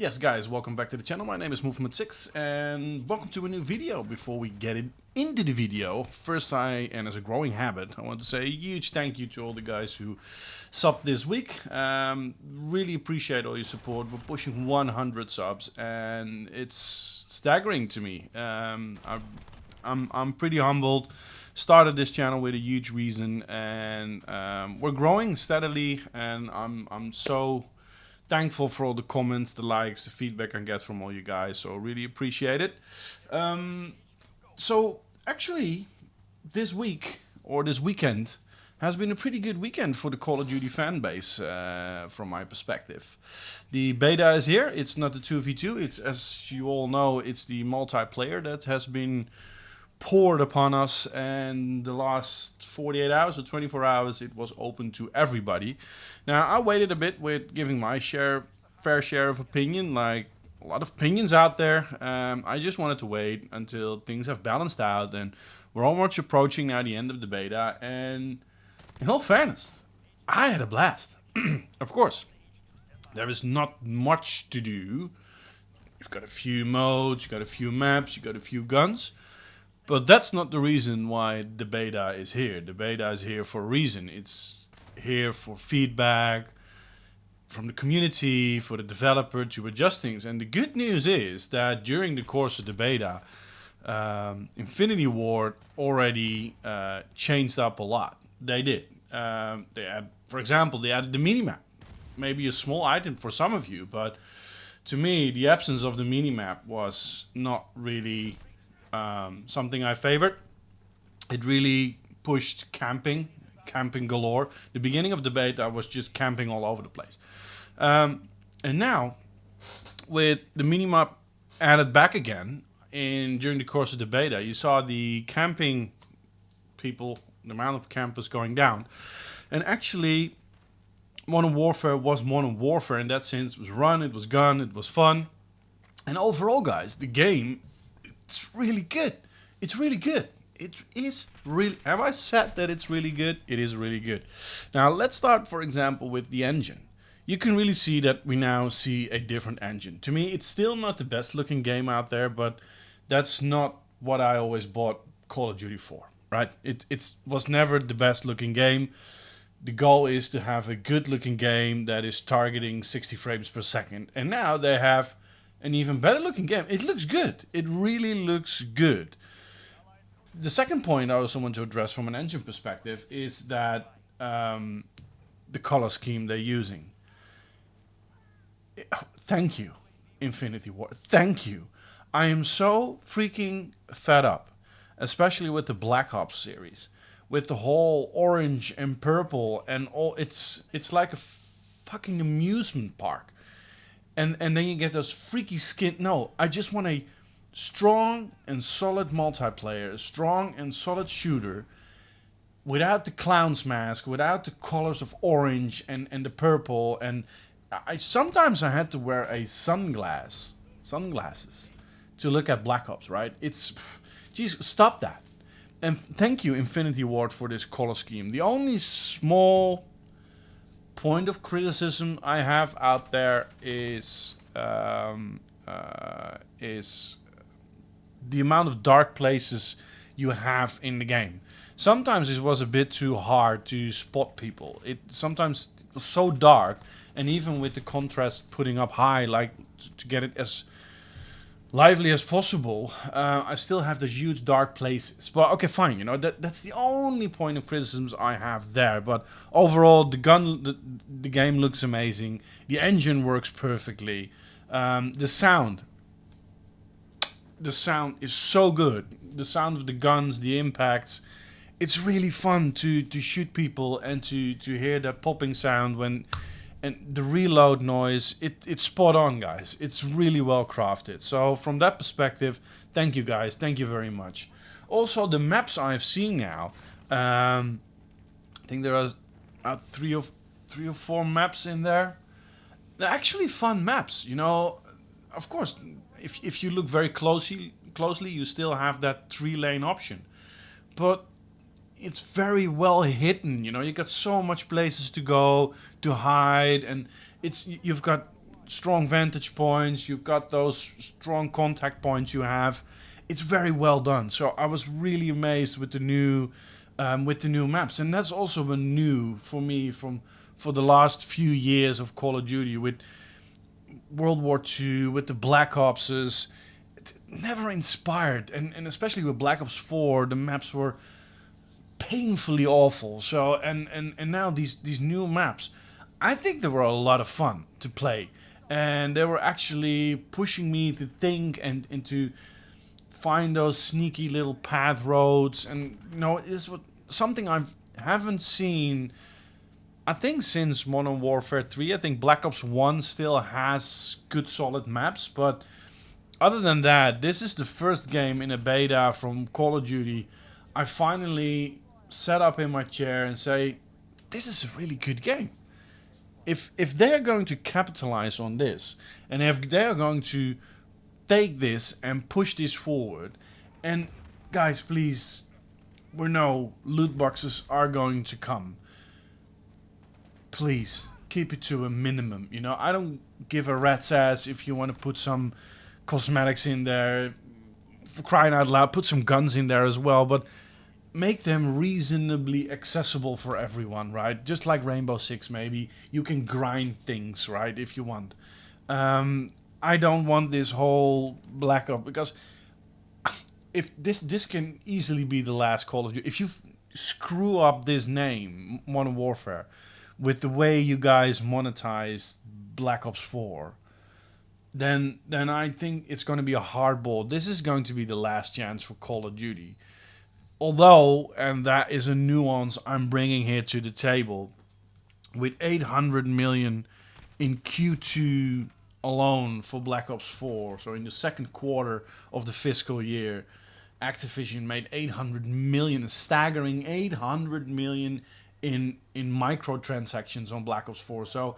Yes guys, welcome back to the channel. My name is Movement6 and welcome to a new video. Before we get into the video, first and as a growing habit, I want to say a huge thank you to all the guys who subbed this week. Really appreciate all your support. We're pushing 100 subs and it's staggering to me. I'm pretty humbled. Started this channel with a huge reason and we're growing steadily, and I'm so thankful for all the comments, the likes, the feedback I get from all you guys, so really appreciate it. So actually this week or this weekend has been a pretty good weekend for the Call of Duty fan base from my perspective. The beta is here. It's not the 2v2, it's, as you all know, it's the multiplayer that has been poured upon us, and the last 48 hours or 24 hours it was open to everybody. Now I waited a bit with giving my fair share of opinion, like a lot of opinions out there. I just wanted to wait until things have balanced out, and we're almost approaching now the end of the beta, and in all fairness, I had a blast. Of course, there is not much to do. You've got a few modes, you've got a few maps, you've got a few guns. But that's not the reason why the beta is here. The beta is here for a reason. It's here for feedback from the community, for the developer to adjust things. And the good news is that during the course of the beta, Infinity Ward already changed up a lot. They did. For example, they added the minimap. Maybe a small item for some of you, but to me, the absence of the minimap was not really something I favored. It really pushed camping galore. The beginning of the beta was just camping all over the place. And now, with the minimap added back again, during the course of the beta, you saw the camping people, the amount of campers going down. And actually, Modern Warfare was Modern Warfare in that sense. It was run, it was gun, it was fun. And overall, guys, the game, it's really good. It's really good. It is really... Have I said that it's really good? It is really good. Now, let's start, for example, with the engine. You can really see that we now see a different engine. To me, it's still not the best looking game out there, but that's not what I always bought Call of Duty for, right? It was never the best looking game. The goal is to have a good looking game that is targeting 60 frames per second. And now they have an even better looking game. It looks good. It really looks good. The second point I also want to address from an engine perspective is that the color scheme they're using. Thank you, Infinity Ward. Thank you. I am so freaking fed up, especially with the Black Ops series, with the whole orange and purple and all. It's like a fucking amusement park. And then you get those freaky skin. No, I just want a strong and solid multiplayer, a strong and solid shooter, without the clown's mask, without the colors of orange and the purple. And sometimes I had to wear a sunglasses to look at Black Ops, right? Geez, stop that. And thank you, Infinity Ward, for this color scheme. The only small point of criticism I have out there is the amount of dark places you have in the game. Sometimes it was a bit too hard to spot people. Sometimes it was so dark, and even with the contrast putting up high, like to get it as lively as possible, I still have the huge dark places. But okay, fine, you know, that's the only point of criticisms I have there. But overall, the game looks amazing. The engine works perfectly. The sound is so good. The sound of the guns, the impacts. It's really fun to shoot people and to hear that popping sound when... And the reload noise, it's spot on, guys. It's really well crafted. So from that perspective, thank you guys. Thank you very much. Also, the maps I've seen now, I think there are three or four maps in there. They're actually fun maps. You know, of course, if you look very closely, you still have that 3-lane option. But it's very well hidden, you know. You got so much places to go, to hide, and you've got strong vantage points. You've got those strong contact points you have. It's very well done. So I was really amazed with the new maps, and that's also been new for me for the last few years of Call of Duty with World War II, with the Black Opses. Never inspired, and especially with Black Ops 4, the maps were painfully awful. So and now these new maps, I think they were a lot of fun to play, and they were actually pushing me to think and to find those sneaky little path roads. And this was something I haven't seen, I think, since Modern Warfare 3. I think Black Ops 1 still has good solid maps, but other than that, this is the first game in a beta from Call of Duty I finally set up in my chair and say, this is a really good game. If they're going to capitalize on this, and if they're going to take this and push this forward, and guys, please, we know loot boxes are going to come. Please keep it to a minimum. I don't give a rat's ass if you want to put some cosmetics in there. For crying out loud, put some guns in there as well, but make them reasonably accessible for everyone, right? Just like Rainbow Six, maybe you can grind things, right, if you want. I don't want this whole Black Ops, because if this can easily be the last Call of Duty. If you screw up this name, Modern Warfare, with the way you guys monetize Black Ops 4, then I think it's going to be a hardball. This is going to be the last chance for Call of Duty. Although, and that is a nuance I'm bringing here to the table, with 800 million in Q2 alone for Black Ops 4, so in the second quarter of the fiscal year, Activision made 800 million, a staggering 800 million in microtransactions on Black Ops 4. So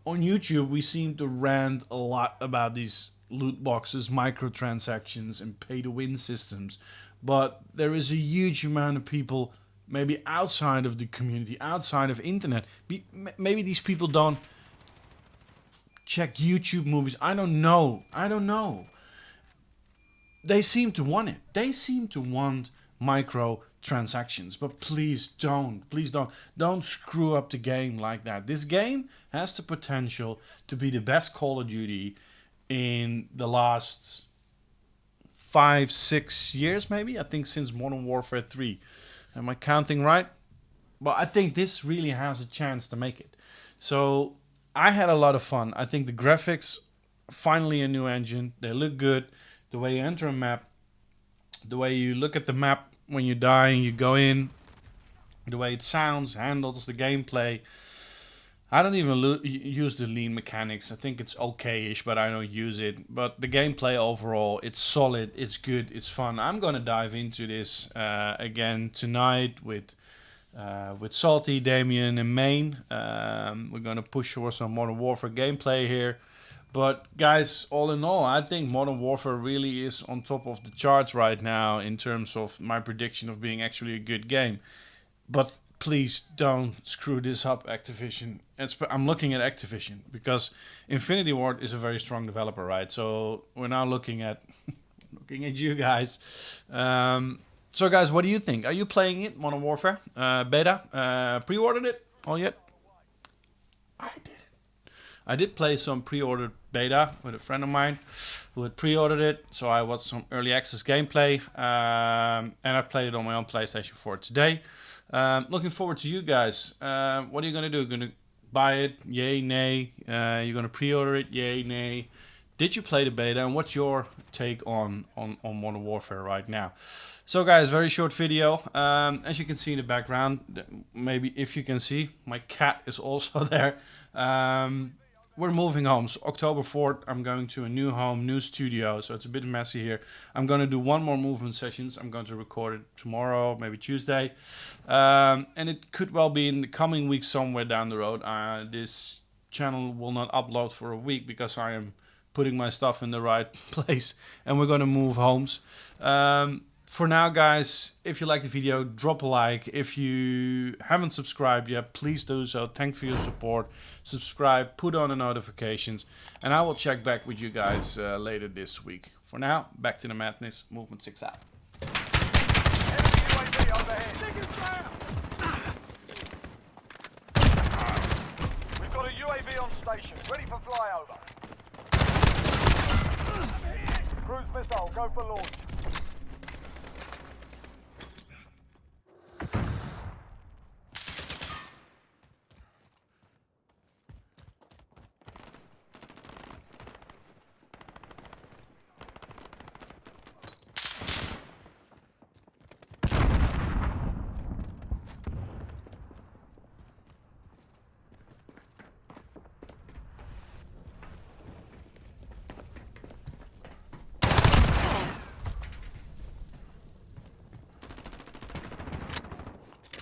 on YouTube, we seem to rant a lot about these loot boxes, microtransactions, and pay-to-win systems. But there is a huge amount of people, maybe outside of the community, outside of internet. Maybe these people don't check YouTube movies. I don't know. They seem to want it. They seem to want microtransactions. But please don't. Don't screw up the game like that. This game has the potential to be the best Call of Duty in the last 5-6 years, maybe. I think since Modern Warfare 3. Am I counting right? But I think this really has a chance to make it. So I had a lot of fun. I think the graphics, finally a new engine. They look good. The way you enter a map, the way you look at the map when you die and you go in, the way it sounds, handles, the gameplay. I don't even use the lean mechanics. I think it's okay-ish, but I don't use it. But the gameplay overall, it's solid, it's good, it's fun. I'm going to dive into this again tonight with Salty, Damien, and Main. We're going to push for some Modern Warfare gameplay here. But guys, all in all, I think Modern Warfare really is on top of the charts right now in terms of my prediction of being actually a good game. But please don't screw this up, Activision. I'm looking at Activision because Infinity Ward is a very strong developer, right? So we're now looking at you guys. So guys, what do you think? Are you playing it, Modern Warfare beta? Pre-ordered it all yet? I did. I did play some pre-ordered beta with a friend of mine who had pre-ordered it. So I watched some early access gameplay, and I played it on my own PlayStation 4 today. Looking forward to you guys. What are you going to do? Going to buy it? Yay, nay? You're going to pre-order it? Yay, nay? Did you play the beta? And what's your take on Modern Warfare right now? So guys, very short video. As you can see in the background, maybe if you can see, my cat is also there. We're moving homes. October 4th, I'm going to a new home, new studio, so it's a bit messy here. I'm going to do one more movement sessions. I'm going to record it tomorrow, maybe Tuesday. And it could well be in the coming week somewhere down the road. This channel will not upload for a week because I am putting my stuff in the right place and we're going to move homes. For now, guys, if you like the video, drop a like. If you haven't subscribed yet, please do so. Thanks for your support. Subscribe, put on the notifications, and I will check back with you guys later this week. For now, back to the madness. Movement 6 out. Enemy UAV overhead. We've got a UAV on station, ready for flyover. Cruise missile, go for launch.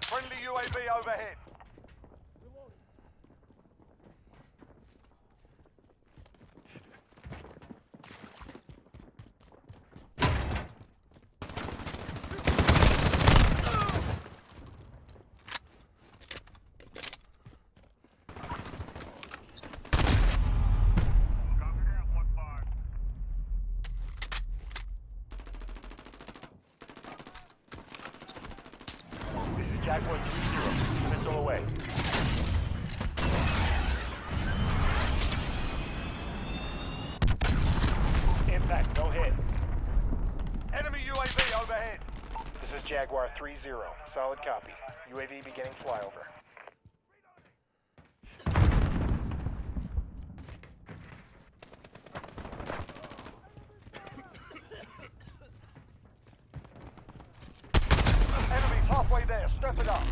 Friendly UAV overhead. Jaguar 3-0. Missile away. Impact, no hit. Enemy UAV overhead. This is Jaguar 3-0. Solid copy. UAV beginning flyover. Enemies halfway there. Step it up.